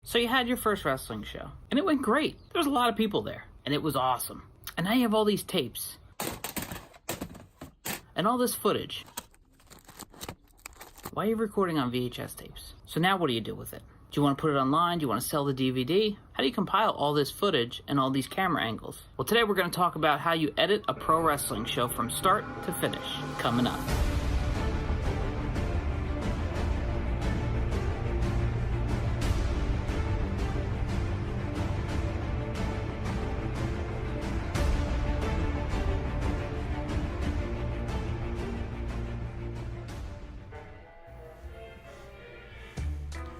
So you had your first wrestling show, and it went great. There was a lot of people there, and it was awesome. And now you have all these tapes, and all this footage. Why are you recording on VHS tapes? So now what do you do with it? Do you want to put it online? Do you want to sell the DVD? How do you compile all this footage and all these camera angles? Well, today we're going to talk about how you edit a pro wrestling show from start to finish, coming up.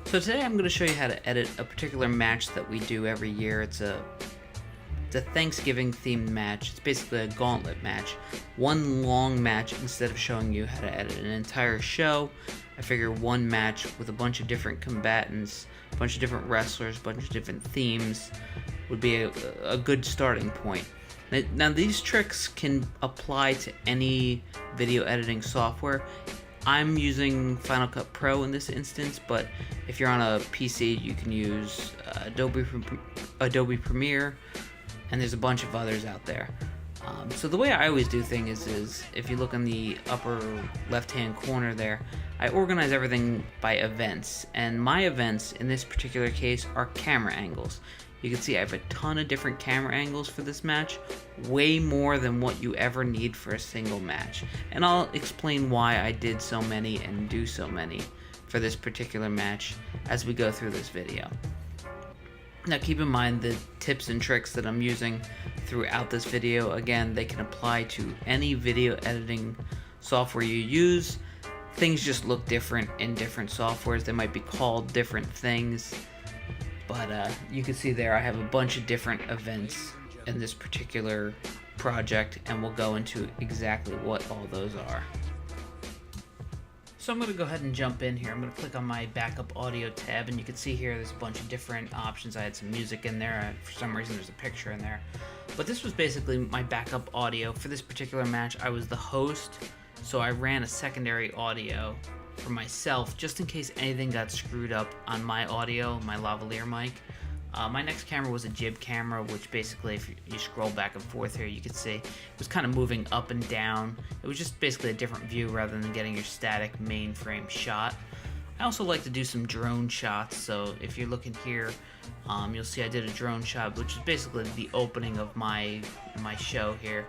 So today I'm going to show you how to edit a particular match that we do every year. It's a Thanksgiving themed match. It's basically a gauntlet match. One long match instead of showing you how to edit an entire show. I figure one match with a bunch of different combatants, a bunch of different wrestlers, a bunch of different themes would be a good starting point. Now these tricks can apply to any video editing software. I'm using Final Cut Pro in this instance, but if you're on a PC, you can use Adobe Premiere, and there's a bunch of others out there. So the way I always do things is if you look in the upper left-hand corner there, I organize everything by events, and my events in this particular case are camera angles. You can see I have a ton of different camera angles for this match, way more than what you ever need for a single match. And I'll explain why I did so many and do so many for this particular match as we go through this video. Now keep in mind the tips and tricks that I'm using throughout this video. Again, they can apply to any video editing software you use. Things just look different in different softwares. They might be called different things. But you can see there I have a bunch of different events in this particular project, and we'll go into exactly what all those are. So I'm going to go ahead and jump in here. I'm going to click on my backup audio tab, and you can see here there's a bunch of different options. I had some music in there. For some reason there's a picture in there. But this was basically my backup audio. For this particular match, I was the host, so I ran a secondary audio for myself just in case anything got screwed up on my audio, my lavalier mic. My next camera was a jib camera, which basically if you scroll back and forth here, you can see it was kind of moving up and down. It was just basically a different view rather than getting your static mainframe shot. I also like to do some drone shots, so if you're looking here, you'll see I did a drone shot, which is basically the opening of my show here.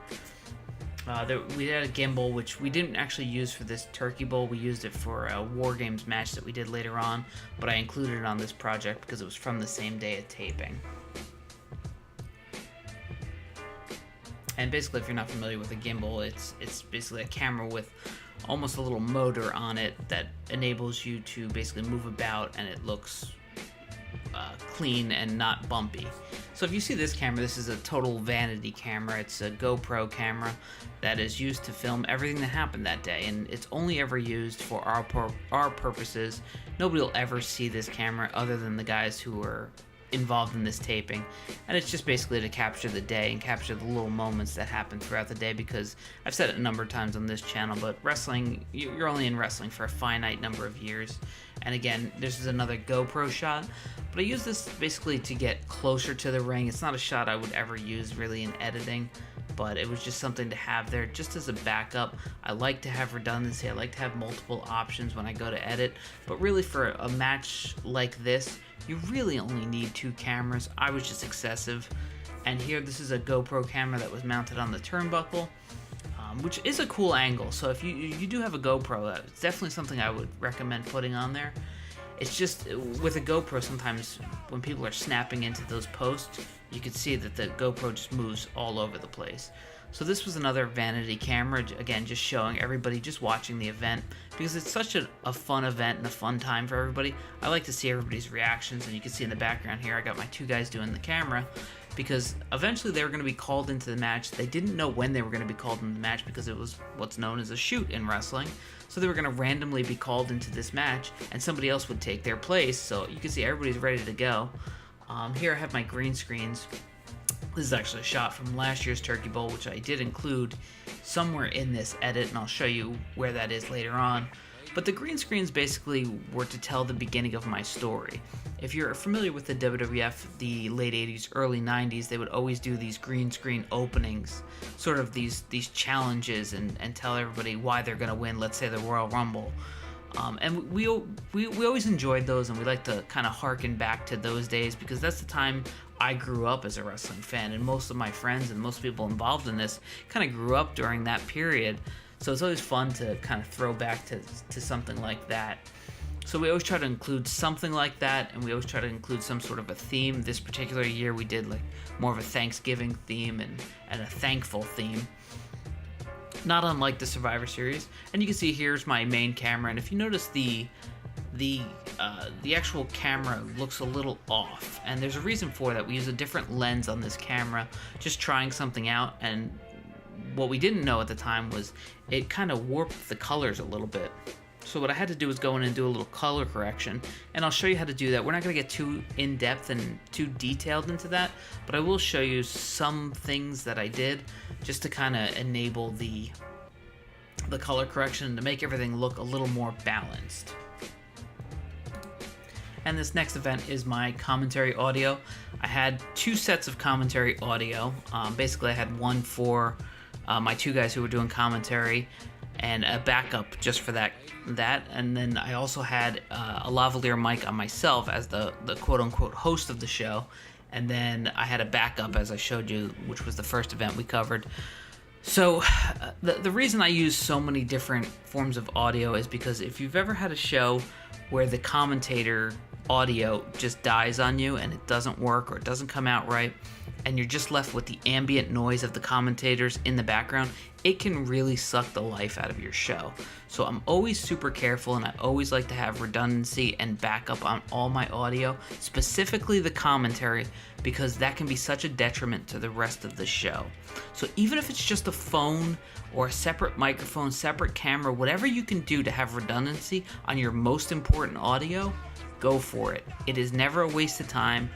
We had a gimbal, which we didn't actually use for this Turkey Bowl. We used it for a War Games match that we did later on, but I included it on this project because it was from the same day of taping. And basically, if you're not familiar with a gimbal, it's basically a camera with almost a little motor on it that enables you to basically move about, and it looks clean and not bumpy. So if you see this camera, this is a total vanity camera. It's a GoPro camera that is used to film everything that happened that day, and it's only ever used for our purposes. Nobody will ever see this camera other than the guys who were involved in this taping, and it's just basically to capture the day and capture the little moments that happen throughout the day, because I've said it a number of times on this channel, but wrestling, you're only in wrestling for a finite number of years. And again, this is another GoPro shot, but I use this basically to get closer to the ring. It's not a shot I would ever use really in editing, but it was just something to have there just as a backup. I like to have redundancy. I like to have multiple options when I go to edit, but really for a match like this, you really only need 2 cameras. I was just excessive. And here, this is a GoPro camera that was mounted on the turnbuckle, which is a cool angle. So if you do have a GoPro, it's definitely something I would recommend putting on there. It's just, with a GoPro, sometimes when people are snapping into those posts, you can see that the GoPro just moves all over the place. So this was another vanity camera, again, just showing everybody, just watching the event, because it's such a fun event and a fun time for everybody. I like to see everybody's reactions, and you can see in the background here, I got my 2 guys doing the camera, because eventually they were going to be called into the match. They didn't know when they were going to be called into the match because it was what's known as a shoot in wrestling. So they were going to randomly be called into this match, and somebody else would take their place. So you can see everybody's ready to go. Here I have my green screens. This is actually a shot from last year's Turkey Bowl, which I did include somewhere in this edit, and I'll show you where that is later on. But the green screens basically were to tell the beginning of my story. If you're familiar with the WWF, the late 80s, early 90s, they would always do these green screen openings, sort of these challenges, and tell everybody why they're going to win, let's say the Royal Rumble. And we always enjoyed those, and we like to kind of harken back to those days because that's the time I grew up as a wrestling fan, and most of my friends and most people involved in this kind of grew up during that period. So it's always fun to kind of throw back to something like that. So we always try to include something like that, and we always try to include some sort of a theme. This particular year we did like more of a Thanksgiving theme and a thankful theme. Not unlike the Survivor Series. And you can see here's my main camera, and if you notice the actual camera looks a little off, and there's a reason for that. We use a different lens on this camera, just trying something out, and what we didn't know at the time was it kind of warped the colors a little bit. So what I had to do was go in and do a little color correction, and I'll show you how to do that. We're not going to get too in-depth and too detailed into that, but I will show you some things that I did just to kind of enable the color correction to make everything look a little more balanced. And this next event is my commentary audio. I had 2 sets of commentary audio. Basically, I had one for my 2 guys who were doing commentary, and a backup just for that. And then I also had a lavalier mic on myself as the quote-unquote host of the show. And then I had a backup, as I showed you, which was the first event we covered. So the reason I use so many different forms of audio is because if you've ever had a show where the commentator audio just dies on you and it doesn't work or it doesn't come out right, and you're just left with the ambient noise of the commentators in the background, it can really suck the life out of your show. So I'm always super careful, and I always like to have redundancy and backup on all my audio, specifically the commentary, because that can be such a detriment to the rest of the show. So even if it's just a phone or a separate microphone, separate camera, whatever you can do to have redundancy on your most important audio, go for it. It is never a waste of time.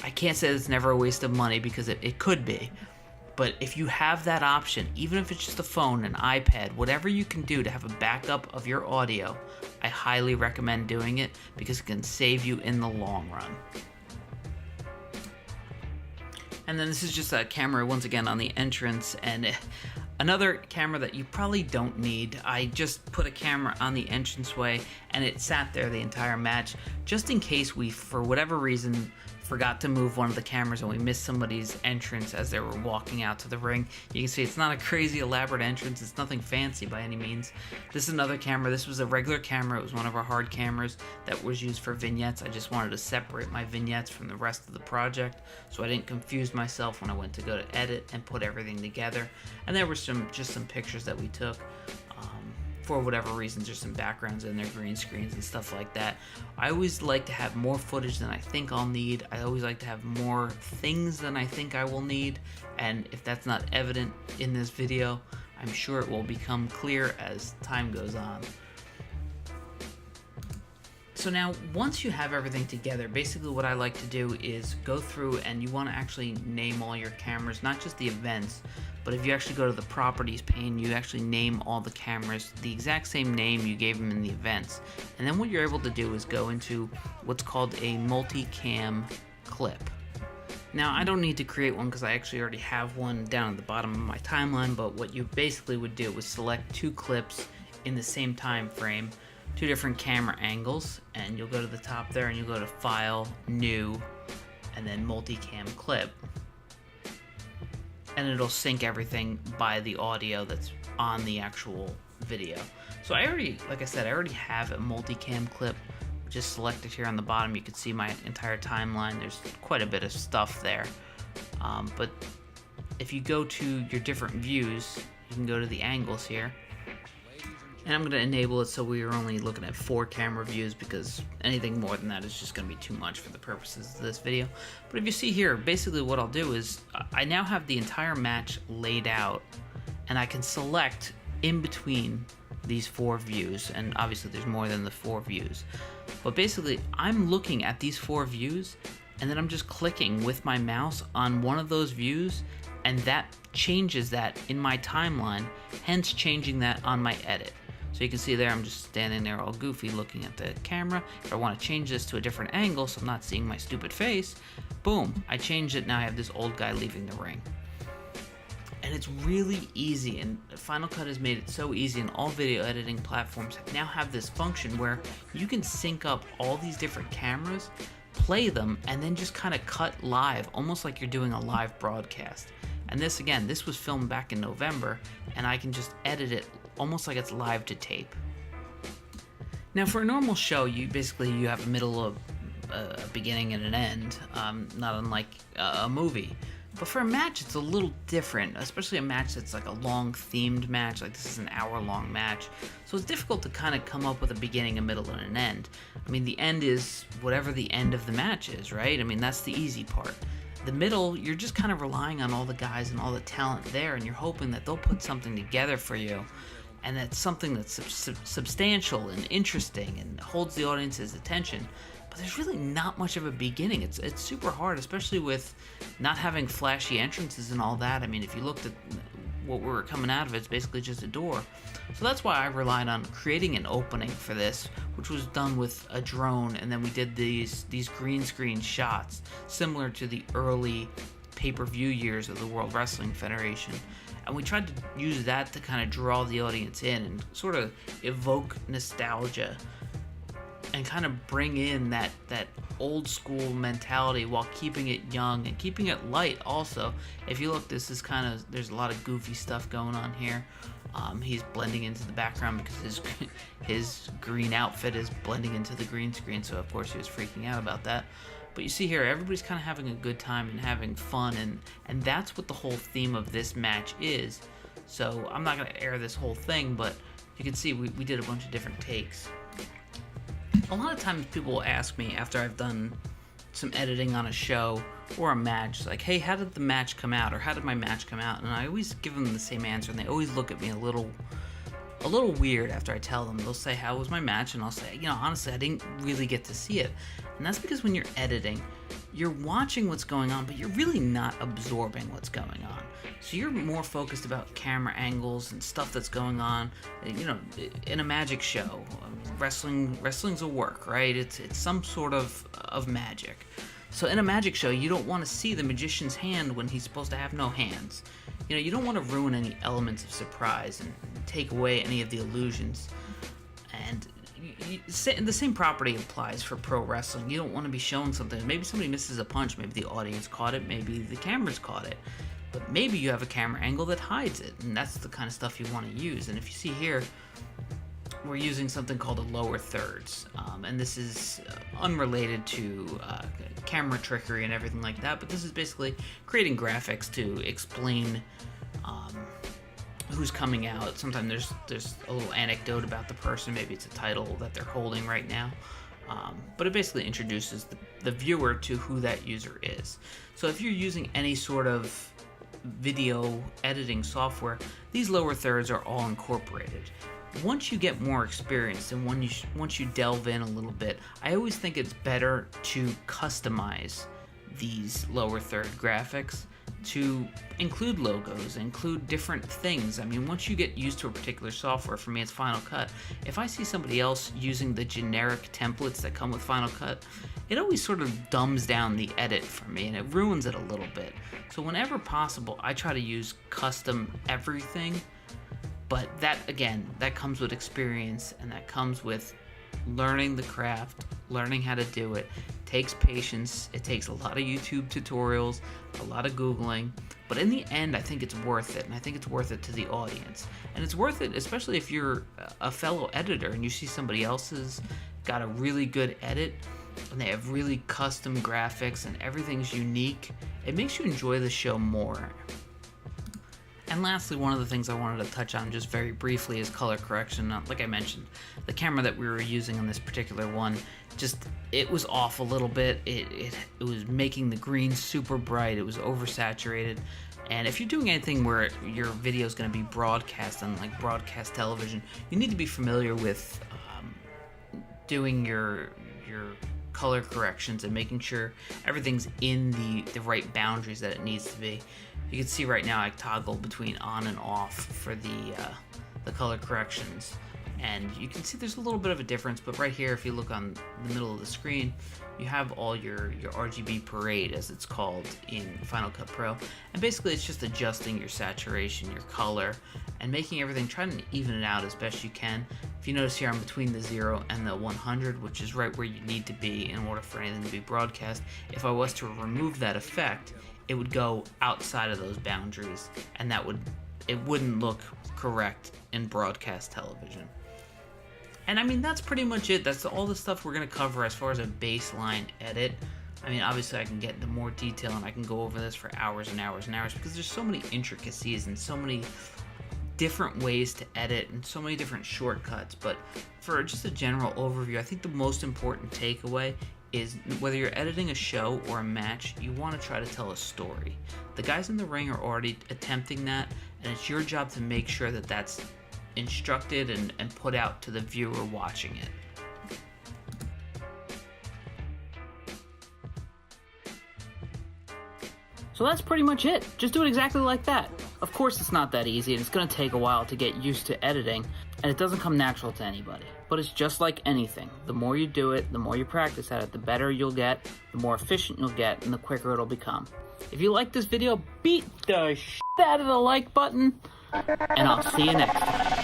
I can't say it's never a waste of money because it could be. But if you have that option, even if it's just a phone, an iPad, whatever you can do to have a backup of your audio, I highly recommend doing it because it can save you in the long run. And then this is just a camera, once again, on the entrance, and another camera that you probably don't need. I just put a camera on the entranceway, and it sat there the entire match, just in case we, for whatever reason, forgot to move one of the cameras and we missed somebody's entrance as they were walking out to the ring. You can see it's not a crazy elaborate entrance. It's nothing fancy by any means. This is another camera. This was a regular camera. It was one of our hard cameras that was used for vignettes. I just wanted to separate my vignettes from the rest of the project so I didn't confuse myself when I went to go to edit and put everything together. And there were just some pictures that we took. For whatever reason, there's some backgrounds in there, green screens and stuff like that. I always like to have more footage than I think I'll need. I always like to have more things than I think I will need. And if that's not evident in this video, I'm sure it will become clear as time goes on. So now, once you have everything together, basically what I like to do is go through, and you want to actually name all your cameras, not just the events, but if you actually go to the properties pane, you actually name all the cameras the exact same name you gave them in the events. And then what you're able to do is go into what's called a multicam clip. Now, I don't need to create one because I actually already have one down at the bottom of my timeline, but what you basically would do is select 2 clips in the same time frame, 2 different camera angles, and you'll go to the top there and you'll go to File, New, and then Multicam Clip. And it'll sync everything by the audio that's on the actual video. So I already, like I said, I already have a multicam clip. Just selected here on the bottom. You can see my entire timeline. There's quite a bit of stuff there. But if you go to your different views, you can go to the angles here. And I'm going to enable it so we are only looking at 4 camera views because anything more than that is just going to be too much for the purposes of this video. But if you see here, basically what I'll do is I now have the entire match laid out, and I can select in between these 4 views, and obviously there's more than the 4 views. But basically I'm looking at these 4 views, and then I'm just clicking with my mouse on one of those views, and that changes that in my timeline, hence changing that on my edit. So you can see there I'm just standing there all goofy looking at the camera. If I want to change this to a different angle so I'm not seeing my stupid face, boom, I changed it. Now I have this old guy leaving the ring. And it's really easy, and Final Cut has made it so easy, and all video editing platforms now have this function where you can sync up all these different cameras, play them, and then just kind of cut live, almost like you're doing a live broadcast. And this, again, this was filmed back in November, and I can just edit it almost like it's live to tape. Now, for a normal show, you have a middle, a beginning, and an end, not unlike a movie. But for a match, it's a little different, especially a match that's like a long themed match, like this is an hour-long match. So it's difficult to kind of come up with a beginning, a middle, and an end. I mean, the end is whatever the end of the match is, right? I mean, that's the easy part. The middle, you're just kind of relying on all the guys and all the talent there, and you're hoping that they'll put something together for you, and that's something that's substantial and interesting and holds the audience's attention. There's really not much of a beginning. It's super hard, especially with not having flashy entrances and all that. I mean, if you looked at what we were coming out of, it's basically just a door. So that's why I relied on creating an opening for this, which was done with a drone, and then we did these green screen shots, similar to the early pay-per-view years of the World Wrestling Federation. And we tried to use that to kind of draw the audience in and sort of evoke nostalgia and kind of bring in that old school mentality while keeping it young and keeping it light also. If you look, this is kind of, there's a lot of goofy stuff going on here. He's blending into the background because his green outfit is blending into the green screen, so of course he was freaking out about that. But you see here, everybody's kind of having a good time and having fun, and that's what the whole theme of this match is. So I'm not going to air this whole thing, but you can see we did a bunch of different takes. A lot of times people will ask me after I've done some editing on a show or a match, like, hey, how did the match come out, or how did my match come out? And I always give them the same answer, and they always look at me a little weird after I tell them. They'll say, how was my match? And I'll say, honestly, I didn't really get to see it. And that's because when you're editing, you're watching what's going on, but you're really not absorbing what's going on. So you're more focused about camera angles and stuff that's going on. In a magic show, wrestling's a work, right? It's some sort of magic. So in a magic show, you don't want to see the magician's hand when he's supposed to have no hands. You don't want to ruin any elements of surprise and take away any of the illusions. And the same property applies for pro wrestling. You don't want to be showing something. Maybe somebody misses a punch. Maybe the audience caught it. Maybe the cameras caught it. But maybe you have a camera angle that hides it. And that's the kind of stuff you want to use. And if you see here, we're using something called a lower thirds. And this is unrelated to camera trickery and everything like that. But this is basically creating graphics to explain who's coming out. Sometimes there's a little anecdote about the person. Maybe it's a title that they're holding right now. But it basically introduces the viewer to who that user is. So if you're using any sort of video editing software, these lower thirds are all incorporated. Once you get more experience and once you delve in a little bit, I always think it's better to customize these lower third graphics to include logos, include different things. I mean, once you get used to a particular software, for me it's Final Cut, if I see somebody else using the generic templates that come with Final Cut, it always sort of dumbs down the edit for me and it ruins it a little bit. So whenever possible, I try to use custom everything, but that comes with experience, and that comes with learning the craft, learning how to do it. It takes patience, it takes a lot of YouTube tutorials, a lot of Googling, but in the end, I think it's worth it, and I think it's worth it to the audience. And it's worth it, especially if you're a fellow editor and you see somebody else's got a really good edit, and they have really custom graphics and everything's unique. It makes you enjoy the show more. And lastly, one of the things I wanted to touch on just very briefly is color correction. Like I mentioned, the camera that we were using on this particular one, it was off a little bit. It was making the green super bright. It was oversaturated. And if you're doing anything where your video is going to be broadcast on like broadcast television, you need to be familiar with doing your color corrections and making sure everything's in the right boundaries that it needs to be. You can see right now I toggle between on and off for the color corrections. And you can see there's a little bit of a difference, but right here, if you look on the middle of the screen, you have all your RGB parade, as it's called in Final Cut Pro. And basically it's just adjusting your saturation, your color, and making everything, trying to even it out as best you can. If you notice here, I'm between the 0 and the 100, which is right where you need to be in order for anything to be broadcast. If I was to remove that effect, it would go outside of those boundaries, and it wouldn't look correct in broadcast television. And I mean, that's pretty much it. That's all the stuff we're going to cover as far as a baseline edit. I mean, obviously I can get into more detail and I can go over this for hours and hours and hours, because there's so many intricacies and so many different ways to edit and so many different shortcuts. But for just a general overview, I think the most important takeaway is whether you're editing a show or a match, you want to try to tell a story. The guys in the ring are already attempting that, and it's your job to make sure that that's instructed and put out to the viewer watching it. So that's pretty much it. Just do it exactly like that. Of course it's not that easy, and it's going to take a while to get used to editing, and it doesn't come natural to anybody. But it's just like anything. The more you do it, the more you practice at it, the better you'll get, the more efficient you'll get, and the quicker it'll become. If you like this video, beat the shit out of the like button, and I'll see you next time.